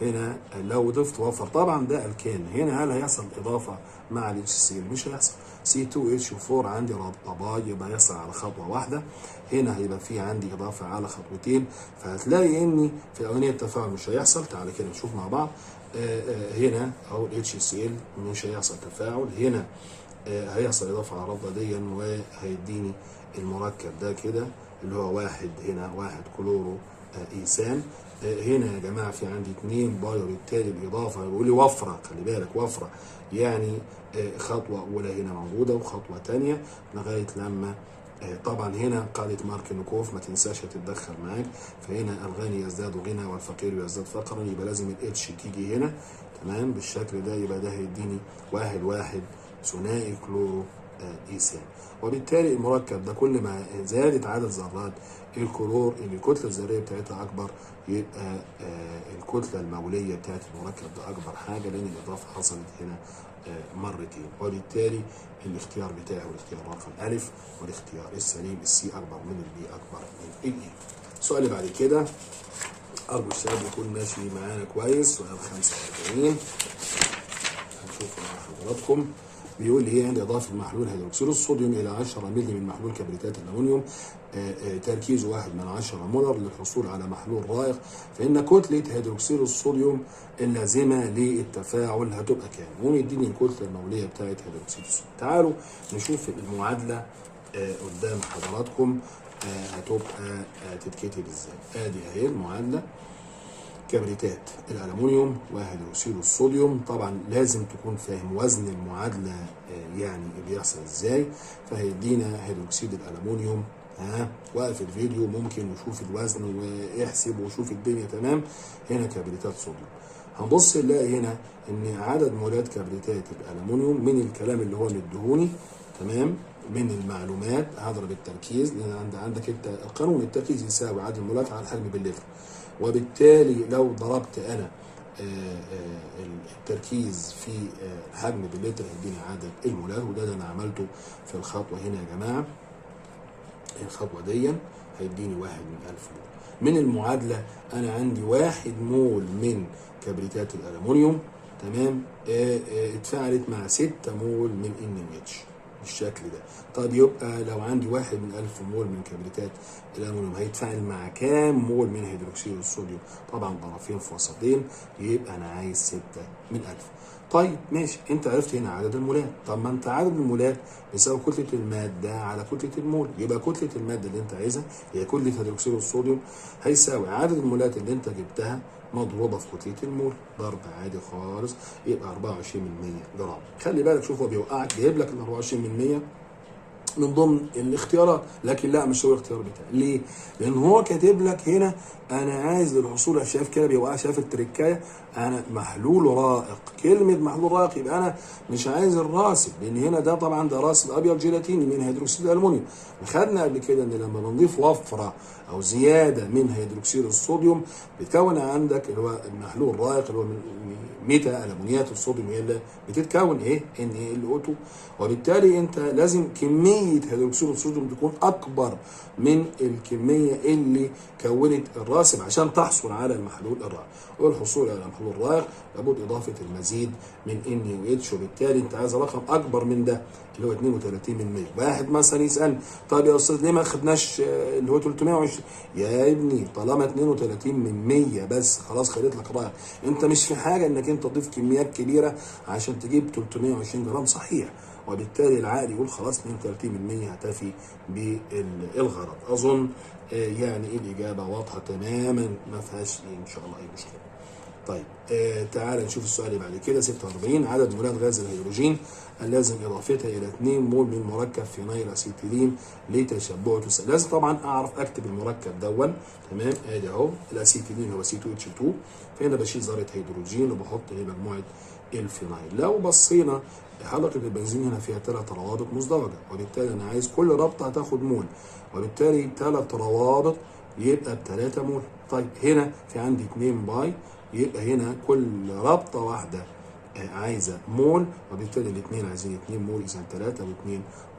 هنا لو ضفت وفر، طبعا ده الكان هنا، هل هيحصل إضافة مع ال HCl؟ مش هيحصل. C2H4 عندي رابطة باي، يبقى يحصل على خطوة واحدة. هنا هيبقى في عندي إضافة على خطوتين، فهتلاقي إني في أولانية التفاعل مش هيحصل. تعالى كده نشوف مع بعض. هنا أهو ال HCl مش هيحصل تفاعل، هنا هيحصل إضافة على الرابطة دي وهيديني المركب ده كده اللي هو واحد، هنا 1 كلورو إيثان. هنا يا جماعة في عندي 2 باي، وبالتالي الإضافة يقول لي وفرة، خلي بالك وفرة يعني خطوة أولى هنا موجودة وخطوة تانية لغاية لما طبعا هنا قاعدة ماركنكوف ما تنساش هتتدخل معاك. فهنا الغني يزداد غنى والفقير يزداد فقرا، يبقى لازم الاتش تيجي هنا تمام بالشكل ده. يبقى ده هيديني 1 ثنائي كلورو إيثان. وبالتالي المركب ده كل ما زادت عدد ذرات الكلور اللي الكتله الذريه بتاعتها اكبر، يبقى الكتله الموليه بتاعت المركب ده اكبر حاجه، لان الاضافه حصلت هنا مرتين. وبالتالي الاختيار بتاعي هو الاختيار رقم ألف، والاختيار السليم السي اكبر من البي اكبر من الاي. السؤال اللي بعد كده ارجو الشباب يكون ماشي معانا كويس. سؤال 45 هنشوفه مع حضراتكم. بيقول لي عند اضافه محلول هيدروكسيد الصوديوم الى 10 مللي من محلول كبريتات الالومنيوم تركيزه 1/10 مولر للحصول على محلول رائق، فان كتله هيدروكسيد الصوديوم اللازمه للتفاعل هتبقى كام؟ ومديني الكتله الموليه بتاعت هيدروكسيد الصوديوم. تعالوا نشوف المعادله قدام حضراتكم هتبقى تتكتب ازاي. ادي اهي المعادله. كبريتات الألمنيوم وهيدروكسيد الصوديوم، طبعا لازم تكون فاهم وزن المعادلة يعني بيحصل ازاي. فهيدينا هيدروكسيد الألمنيوم، وقف الفيديو ممكن نشوف الوزن واحسب وشوف الدنيا تمام. هنا كبريتات صوديوم، هنبص نلاقي هنا ان عدد مولات كبريتات الألمنيوم من الكلام اللي هو مديهوني تمام من المعلومات. هضرب التركيز لان عندك انت القانون التركيز يساوي عدد المولات على الحجم باللتر، وبالتالي لو ضربت انا التركيز في الحجم باللتر هيديني عدد المولات، وده انا عملته في الخطوه هنا يا جماعه. الخطوه دي هيديني 1/1000 مول. من المعادله انا عندي 1 مول من كبريتات الالومنيوم تمام اتفاعلت مع 6 مول من NaOH بالشكل ده. طب يبقى لو عندي 1/1000 مول من كبريتات الألمنيوم هيتفاعل مع كام مول من هيدروكسيد الصوديوم؟ طبعا طرفين في وسطين، يبقى أنا عايز 6/1000. طيب ماشي، أنت عرفت هنا عدد المولات. طب ما أنت عدد المولات بيساوي كتلة المادة على كتلة المول، يبقى كتلة المادة اللي أنت عايزها هي كتلة هيدروكسيد الصوديوم هيساوي عدد المولات اللي أنت جبتها مضروبه في كتله المول، ضرب عادي خالص، يبقى 24 من 100 جرام. خلي بالك شوف هو بيوقعك جايب لك ال 24 من 100 من ضمن الاختيارات، لكن لا مش هو الاختيار بتاعي. ليه؟ لان هو كاتب لك هنا انا عايز للحصول، شايف كده بيوقع، شايف التركايه، انا محلول رائق. كلمه محلول رائق يبقى انا مش عايز الراسب، لان هنا ده طبعا ده راسب ابيض جيلاتيني من هيدروكسيد الالومنيوم. خدنا قبل كده ان لما بنضيف وفره او زياده من هيدروكسيد الصوديوم بتكون عندك اللي هو المحلول الرائق اللي هو ميتا الومنيات الصوديوم هي اللي بتتكون ايه NaLO2، وبالتالي انت لازم كميه هيدروكسيد الصوديوم تكون اكبر من الكميه اللي كونت الراسب عشان تحصل على المحلول الرائق. والحصول على المحلول الرائق لابد اضافه المزيد من NaOH، وبالتالي انت عايز رقم اكبر من ده اللي هو 32 من 100. واحد مثلا يسالني طيب يا استاذ ليه ما خدناش اللي هو 320؟ يا ابني طالما 32 من 100 بس خلاص خليت لك رائق. انت مش في حاجه انك انت تضيف كميات كبيره عشان تجيب 320 جرام صحيح، وبالتالي العقل يقول خلاص 32 من 100 هتفي بالغرض. اظن يعني الاجابه واضحه تماما ما فيهاش ان شاء الله اي مشكله. طيب تعال نشوف السؤال اللي بعد كده. 46 عدد مولات غاز الهيدروجين اللازم اضافتها الى 2 مول من مركب فينيل اسيتيلين لتشبعه لازم طبعا اعرف اكتب المركب دون تمام. ادي اهو الاسيتيلين هو C2H2، فهنا بشيل ذره هيدروجين وبحط هنا مجموعه الفينيل. لو بصينا حلقه البنزين هنا فيها 3 روابط مزدوجه، وبالتالي انا عايز كل رابطه هتاخد مول، وبالتالي 3 روابط يبقى ب3 مول. طيب هنا في عندي 2 باي، يبقى هنا كل رابطه واحده عايزه مول، وبالتالي الاثنين عايزين 2 مول، اذا 3 و2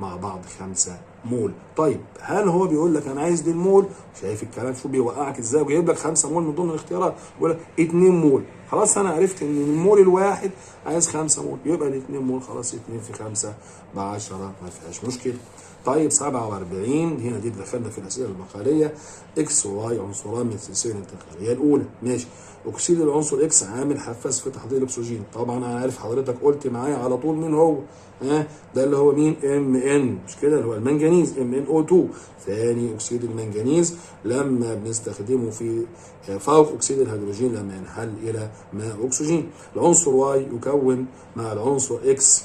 مع بعض 5 مول. طيب هل هو بيقول لك انا عايز دي المول؟ شايف الكلام شو بيوقعك ازاي، وجايب لك 5 مول من ضمن الاختيارات، بيقول لك 2 مول. خلاص انا عرفت ان المول الواحد عايز 5 مول، يبقى ال2 مول خلاص 2 في 5 ب10، ما فيهاش مشكله. طيب 47 هنا دي دخلنا في الاسئله المقاليه. اكس وواي عنصران من السلسله الانتقاليه الاولى، ماشي. اكسيد العنصر اكس عامل حفاز في تحضير الاكسجين. طبعا انا عارف حضرتك قلت معايا على طول مين هو، ده اللي هو مين؟ ام ان، مش كده؟ اللي هو المنجنيز، ام ان او 2. ثاني اكسيد المنجنيز لما بنستخدمه في فوق اكسيد الهيدروجين لما ينحل الى ماء اكسجين. العنصر واي يكون مع العنصر اكس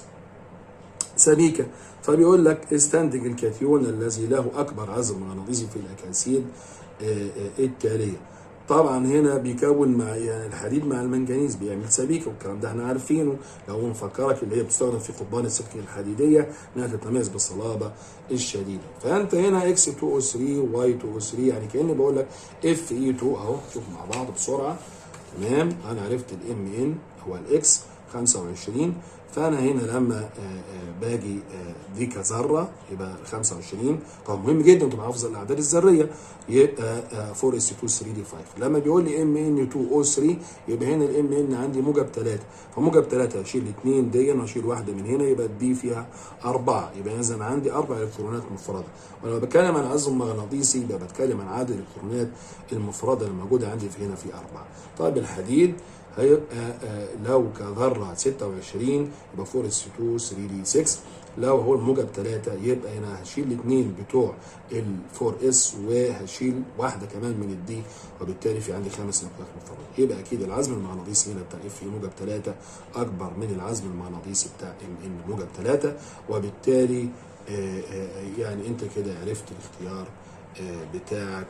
سبيكه. فبيقول لك استنتج الكاتيون الذي له اكبر عزم مغناطيسي في الاكاسيد التاليه. طبعا هنا بيكون مع يعني الحديد مع المنجنيز بيعمل سبيكه، والكلام ده احنا عارفينه. لو نفكرك اللي هي بتستخدم في قضبان السكك الحديديه انها تتميز بالصلابه الشديده. فانت هنا اكس 2 او 3 واي 2 او 3، يعني كاني بقول لك اف اي 2 اهو. شوف مع بعض بسرعه. تمام، انا عرفت الام ان هو الاكس 25. فانا هنا لما باجي دي كذره يبقى 25. طبعا مهم جدا تبقى حافظ الاعداد الذريه. يبقى 4 اس 2 3 دي 5. لما بيقول لي ام ان 2 او 3 يبقى هنا الام ان عندي موجب 3، فموجب 3 هشيل 2 دي واشيل واحده من هنا، يبقى الدي فيها 4. يبقى اذا عندي 4 الكترونات مفرده. ولما بتكلم عن عزم مغناطيسي يبقى بتكلم عن عدد الالكترونات المفرده اللي موجوده عندي في هنا في 4. طيب الحديد هيبقى لو كذره 26 يبقى 4 اس 2 3 دي 6. لو هو الموجب 3 يبقى هنا هشيل الاثنين بتوع ال 4 اس وهشيل واحده كمان من الدي، وبالتالي في عندي 5 نقاط مفرده. يبقى اكيد العزم المغناطيسي هنا بتاع اف موجب 3 اكبر من العزم المغناطيسي بتاع ام ان موجب 3، وبالتالي يعني انت كده عرفت الاختيار بتاعك.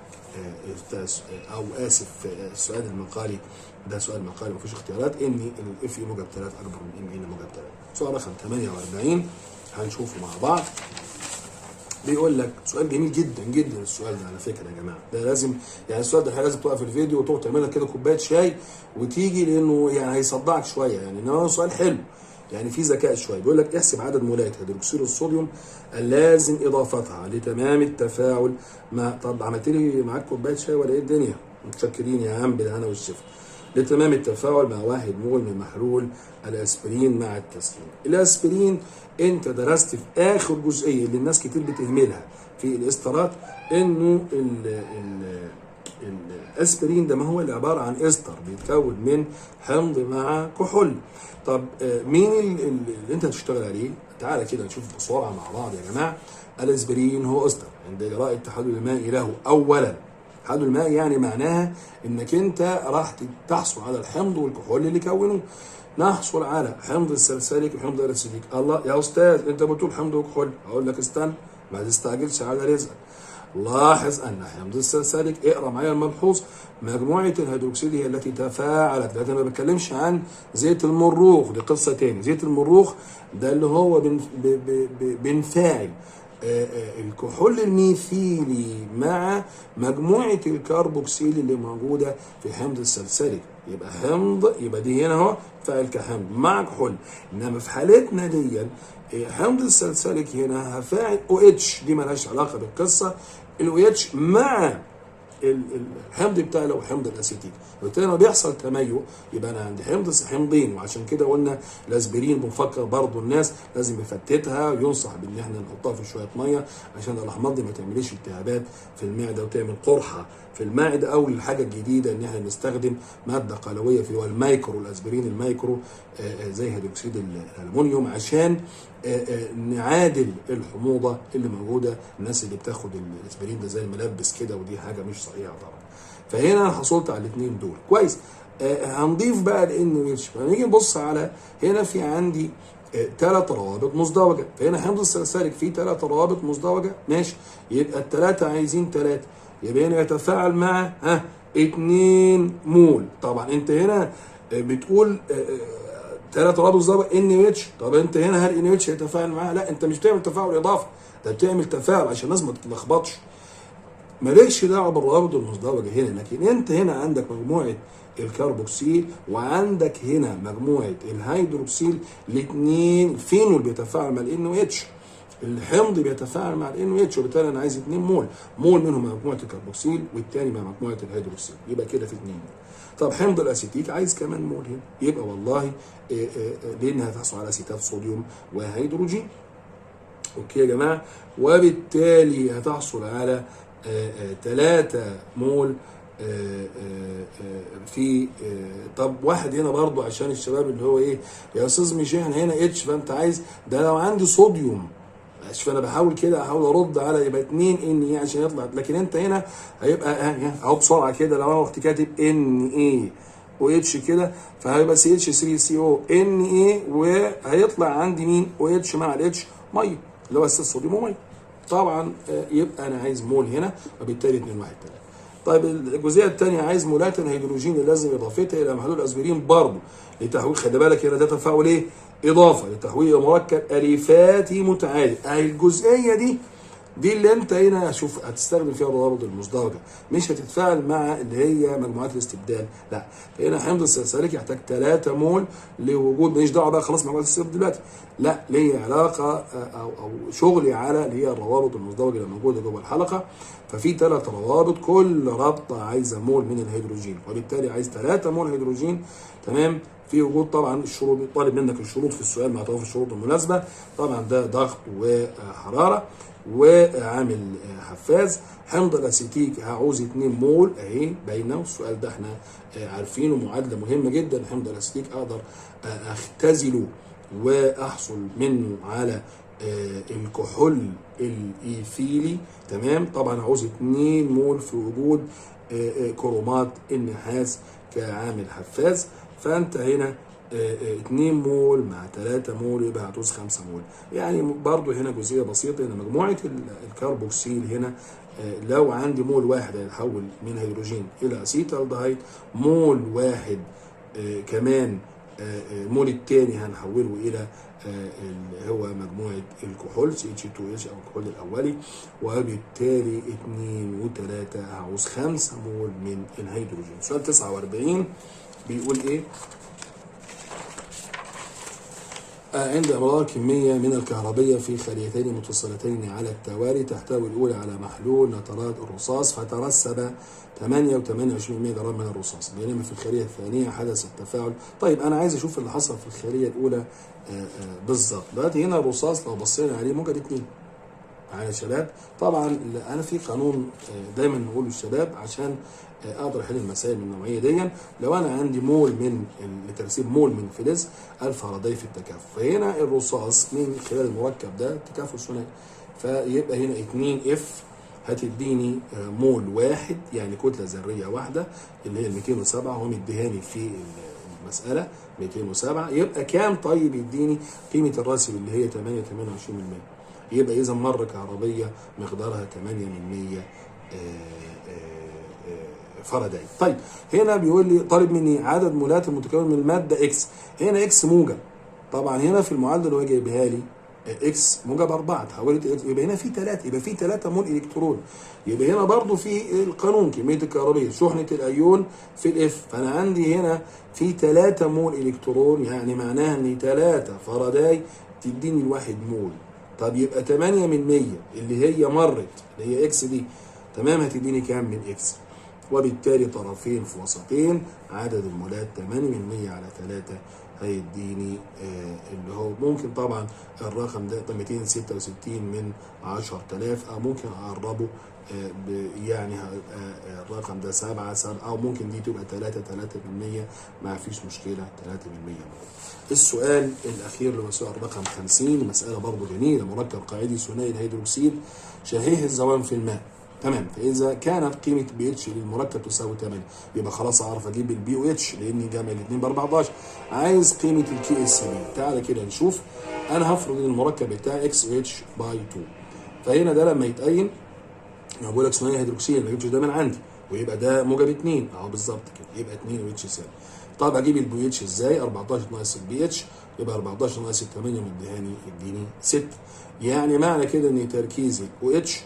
او اسف، السؤال المقالي ده سؤال مقالي مفيش اختيارات، ان الاف اي موجب 3 اكبر من ام ان موجب 3. سؤال رقم 48 هنشوفه مع بعض. بيقول لك سؤال جميل جدا جدا السؤال ده على فكره يا جماعه، ده لازم يعني السؤال ده لازم توقف الفيديو وتقعد تعمل لك كده كوبايه شاي وتيجي، لانه يعني هيصدعك شويه يعني، انما هو سؤال حلو يعني في ذكاء شويه. بيقول لك احسب عدد مولات هيدروكسيد الصوديوم اللازم اضافتها لتمام التفاعل مع. طب عملت لي معاك كوبايه شاي ولا ايه الدنيا؟ متشكرين يا عم بالهنا والشفا. لتمام التفاعل مع 1 مول من محلول الاسبرين مع التسخين. الاسبرين انت درست في اخر جزئيه اللي الناس كتير بتهملها في الاسترات، انه الاسبرين ده ما هو اللي عباره عن استر بيتكون من حمض مع كحول. طب مين اللي انت هتشتغل عليه؟ تعالى كده نشوف بسرعه مع بعض يا جماعه. الاسبرين هو استر عند اجراء التحلل المائي له. اولا التحلل المائي يعني معناها انك انت راح تحصل على الحمض والكحول اللي كونوه. نحصل على حمض السلسليك وحمض الاسيديك. الله يا استاذ انت بتقول حمض وكحول، اقول لك استنى ما تستعجلش على رزقك. لاحظ ان حمض السلسليك، اقرا معايا الملحوظ، مجموعه الهيدروكسيد هي التي تفاعلت. لكن ما بتكلمش عن زيت المروخ، دي قصه تاني. زيت المروخ ده اللي هو بنفاعل الكحول الميثيلي مع مجموعه الكربوكسيل اللي موجوده في حمض السلسليك. يبقى حمض، يبقى دي هنا اهو فاعل كحمض مع كحول. انما في حالتنا دي حمض السلسليك هنا هفاعل او اتش، دي مالهاش علاقه بالقصه. الاو اتش مع الحمض بتاعي لو حمض الاسيتيك، وبالتالي لما بيحصل تميز يبقى انا عندي حمضين. وعشان كده قلنا الاسبرين بنفكر برضو الناس لازم يفتتها، وينصح بان احنا نحطها في شويه ميه عشان الاحماض دي ما تعمليش التهابات في المعده وتعمل قرحه في المعده. او الحاجه الجديده ان احنا نستخدم ماده قلويه في المايكرو، الاسبرين المايكرو زي هيدروكسيد الالومنيوم، عشان نعادل الحموضه اللي موجوده. الناس اللي بتاخد الاسبرين ده زي الملبس كده، ودي حاجه مش صحيحه طبعا. فهنا انا حصلت على الاثنين دول كويس. هنضيف بقى الان اتش. فنيجي نبص على هنا في عندي 3 روابط مزدوجه. فهنا حمض السلسليك فيه 3 روابط مزدوجه، ماشي. يبقى ال3 عايزين 3، يبقى هنا يتفاعل مع 2 مول. طبعا انت هنا بتقول 3 روابط مزدوجه ان اتش. طب انت هنا هل ان اتش هيتفاعل معاها؟ لا، انت مش بتعمل تفاعل اضافه، ده بتعمل تفاعل عشان الناس ما تتلخبطش. مالكش دعوه بالروابط المزدوجه هنا، لكن انت هنا عندك مجموعه الكربوكسيل وعندك هنا مجموعه الهيدروكسيل، الاثنين فينول بيتفاعل مع الان او اتش، الحمض بيتفاعل مع الان او اتش، وبالتالي انا عايز 2 مول، مول منهم مع مجموعه الكربوكسيل والثاني مع مجموعه الهيدروكسيل، يبقى كده في 2 مول. طب حمض الاسيتيك عايز كمان مول هنا، يبقى والله لانها تحصل على اسيتات صوديوم وهيدروجين. اوكي يا جماعه، وبالتالي هتحصل على 3 مول في طب واحد هنا برضو عشان الشباب اللي هو ايه يا استاذ مش احنا هنا اتش، فانت عايز ده لو عندي صوديوم، فانا بحاول كده احاول ارد على يبقى 2 ان ايه عشان يطلع، لكن انت هنا هيبقى اهو بسرعه كده لو انا رحت كاتب ان ايه او اتش كده، فهيبقى سي اتش 3 سي او ان ايه، وهيطلع عندي مين او اتش مع الاتش ميه اللي هو اساس صوديوم وميه. طبعا يبقى انا عايز مول هنا، وبالتالي 2 1 3. طيب الجزئيه الثانيه عايز مولات الهيدروجين اللي لازم اضافتها الى محلول اسبرين برضه لتحويل، خلي بالك هنا ده تفاعل ايه؟ اضافه لتحويل مركب اليفاتي متعادل. اهي الجزئيه دي اللي انت هنا شوف هتستخدم فيها الروابط المزدوجه، مش هتتفاعل مع اللي هي مجموعات الاستبدال، لا. فهنا حمض السلسليك يحتاج 3 مول لوجود، ماليش دعوه بقى خلاص مجموعات الاستبدال دلوقتي، لا، ليه علاقه او شغلي على اللي هي الروابط المزدوجه اللي موجوده جوه الحلقه. ففي 3 روابط، كل رابطه عايزه مول من الهيدروجين، وبالتالي عايز 3 مول هيدروجين. تمام، في وجود طبعا الشروط، طالب منك الشروط في السؤال مع توافر الشروط المناسبه، طبعا ده ضغط وحراره وعامل حفاز. حمض الاسيتيك هعوز 2 مول اهي باينه، والسؤال ده احنا عارفينه، معادله مهمه جدا. حمض الاسيتيك اقدر اختزله واحصل منه على الكحول الايثيلي. تمام، طبعا عاوز 2 مول في وجود كرومات النحاس كعامل حفاز. فانت هنا 2 مول مع 3 مول يبقى هتعوز 5 مول. يعني برضو هنا جزئيه بسيطه، ان مجموعه الكربوكسيل هنا لو عندي مول واحد هيتحول من هيدروجين الى اسيتالدهيد، مول واحد كمان المول الثاني هنحوله الى اللي هو مجموعه الكحول CH2H او الكحول الاولي، وبالتالي 2 و3 هعوز 5 مول من الهيدروجين. سؤال 49 بيقول ايه؟ عند إمرار كمية من الكهربية في خليتين متصلتين على التوالي، تحتوي الأولى على محلول نترات الرصاص، فترسب 8 و28 جرام من الرصاص، بينما في الخلية الثانية حدث التفاعل. طيب أنا عايز أشوف اللي حصل في الخلية الأولى بالظبط. دلوقتي هنا الرصاص لو بصينا عليه موجب 2 معايا يا شباب. طبعا انا في قانون دايما نقوله للشباب عشان اقدر احل المسائل من النوعيه دي، لو انا عندي مول من لترسيب مول من فلز 1000 فاراداي في التكافؤ، فهنا الرصاص من خلال المركب ده تكافؤ ثنائي، فيبقى هنا 2 اف هتديني مول واحد، يعني كتله ذريه واحده اللي هي 207 هو مديهاني في المساله 207. يبقى كام؟ طيب يديني قيمه الراسب اللي هي 8.28%، يبقى اذا مره كهربيه مقدارها 8 فاراداي. طيب هنا بيقول لي طالب مني عدد مولات المتكون من الماده اكس، هنا اكس موجب، طبعا هنا في المعادله اللي هو جايبها لي اكس موجب 4 تحولت اكس، يبقى هنا في 3، يبقى في 3 مول الكترون، يبقى هنا برضو في القانون كميه الكهربيه شحنه الايون في الاف، فانا عندي هنا في 3 مول الكترون، يعني معناها ان 3 فاراداي تديني الواحد مول. طب يبقى 8 من 100 اللي هي مرت اللي هي اكس دي، تمام، هتديني كام من اكس؟ وبالتالي طرفين في وسطين، عدد المولات 8 من 100 على 3 هيديني اللي هو ممكن طبعا الرقم ده 266 من 10000، او ممكن اقربه يعني الرقم ده 7 او ممكن دي تبقى 3% ما فيش مشكله 3%. السؤال الاخير اللي هو سؤال رقم 50، مساله برضه جميله، مركب قاعدي ثنائي الهيدروكسيد شهيه الذوبان في الماء. تمام، فاذا كانت قيمه بي اتش للمركب تساوي 8 يبقى خلاص اعرف اجيب البي او اتش لاني جامع الاثنين ب 14. عايز قيمه الكي اس بي، تعالى كده نشوف. انا هفرض ان المركب بتاعي اكس اتش باي 2، فهنا ده لما يتقين انا بقول لك ثنائي هيدروكسيد ما جبتش ده من عندي، ويبقى ده موجب 2 اهو بالظبط كده، يبقى 2 اتش سالب. طب اجيب البي اتش ازاي؟ 14 ناقص البي اتش يبقى 14 ناقص 8 مديهاني يديني 6، يعني معنى كده ان تركيز الاو اتش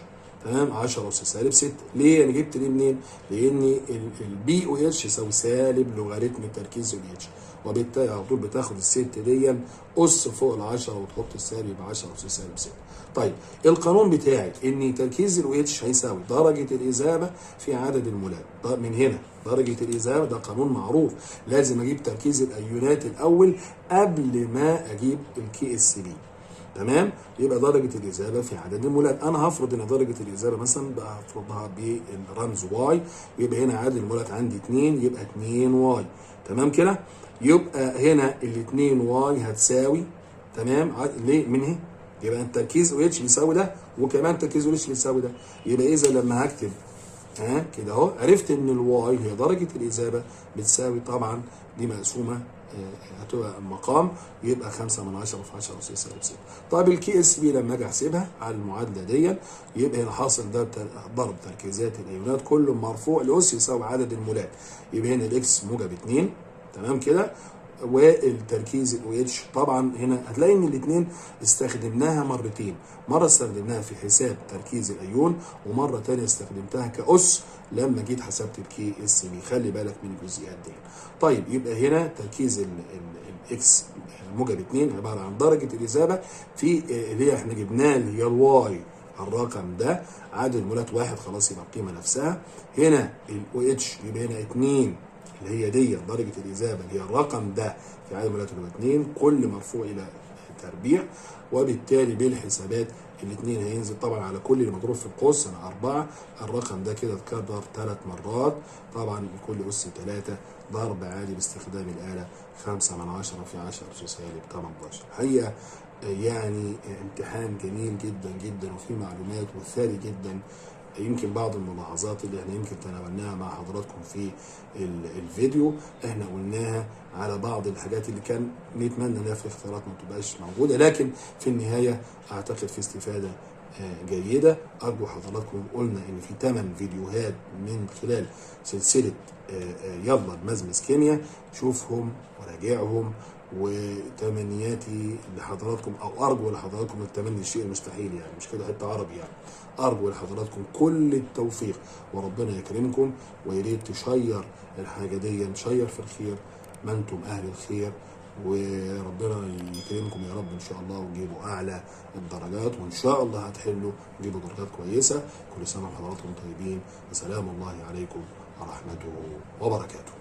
تمام 10 اس سالب 6. ليه انا جبت دي منين؟ لان البي او اتش يساوي سالب لوغاريتم تركيز البي اتش، وبالتالي على طول بتاخد الست دي اس فوق ال 10 وتحط السالب يبقى 10 اس سالب 6. طيب القانون بتاعي ان تركيز الاو اتش هيساوي درجه الاذابه في عدد المولات. من هنا درجه الاذابه ده قانون معروف، لازم اجيب تركيز الايونات الاول قبل ما اجيب الكي اس بي. تمام؟ يبقى درجه الاذابه في عدد المولات. انا هفرض ان درجه الاذابه مثلا بفرضها بالرمز واي، يبقى هنا عدد المولات عندي 2 يبقى 2 واي. تمام كده؟ يبقى هنا ال 2 واي هتساوي تمام ليه؟ من هنا يبقى التركيز او اتش بيساوي ده، وكمان تركيز او اتش بيساوي ده. يبقى اذا لما هكتب كده اهو عرفت ان الواي هي درجه الاذابه بتساوي طبعا دي مقسومه هتبقى مقام، يبقى 5 من 10 في 10 اس سالب 6. طيب الكي اس بي لما اجي احسبها على المعادله دي يبقى هنا حاصل ده ضرب تركيزات الايونات كل مرفوع لاس يساوي عدد المولات. يبقى هنا الاكس موجب 2 تمام كده، والتركيز الاو اتش طبعا هنا هتلاقي ان الاثنين استخدمناها مرتين، مره استخدمناها في حساب تركيز الايون ومره ثانيه استخدمتها كاس لما جيت حسبت الكي اس بي. خلي بالك من الجزئيات دي. طيب يبقى هنا تركيز الاكس موجب 2 عباره عن درجه الاذابه في اللي هي احنا جبناه اللي هي الواي الرقم ده عدد المولات 1 خلاص يبقى القيمه نفسها. هنا الاو اتش يبقى هنا 2 اللي هي دي درجه الاذابه اللي هي الرقم ده في عدد المولات اللي هو 2 كل مرفوع الى تربيع، وبالتالي بالحسابات الاثنين هينزل طبعا على كل اللي مضروب في القوس انا 4. الرقم ده كده اتكرر 3 مرات طبعا كل اس 3 ضرب عادي باستخدام الاله 5 من 10 في 10 اس سالب 18. حقيقه يعني امتحان جميل جدا جدا وفيه معلومات وثري جدا. يمكن بعض الملاحظات اللي احنا يمكن تناولناها مع حضراتكم في الفيديو احنا قلناها على بعض الحاجات اللي كان نتمنى انها في الاختيارات ما تبقاش موجوده، لكن في النهايه اعتقد في استفاده جيده. ارجو حضراتكم قلنا ان في 8 فيديوهات من خلال سلسله يلا بمزمز كيمياء، شوفهم وراجعهم، وتمنياتي لحضراتكم او ارجو لحضراتكم التمني الشيء المستحيل يعني مش كده حتى عربي يعني. ارجو لحضراتكم كل التوفيق وربنا يكرمكم، ويا ريت تشير الحاجه دي، نشير في الخير ما انتم اهل الخير، وربنا يكرمكم يا رب ان شاء الله وتجيبوا اعلى الدرجات، وان شاء الله هتحلوا تجيبوا درجات كويسه. كل سنه وحضراتكم طيبين، وسلام الله عليكم ورحمته وبركاته.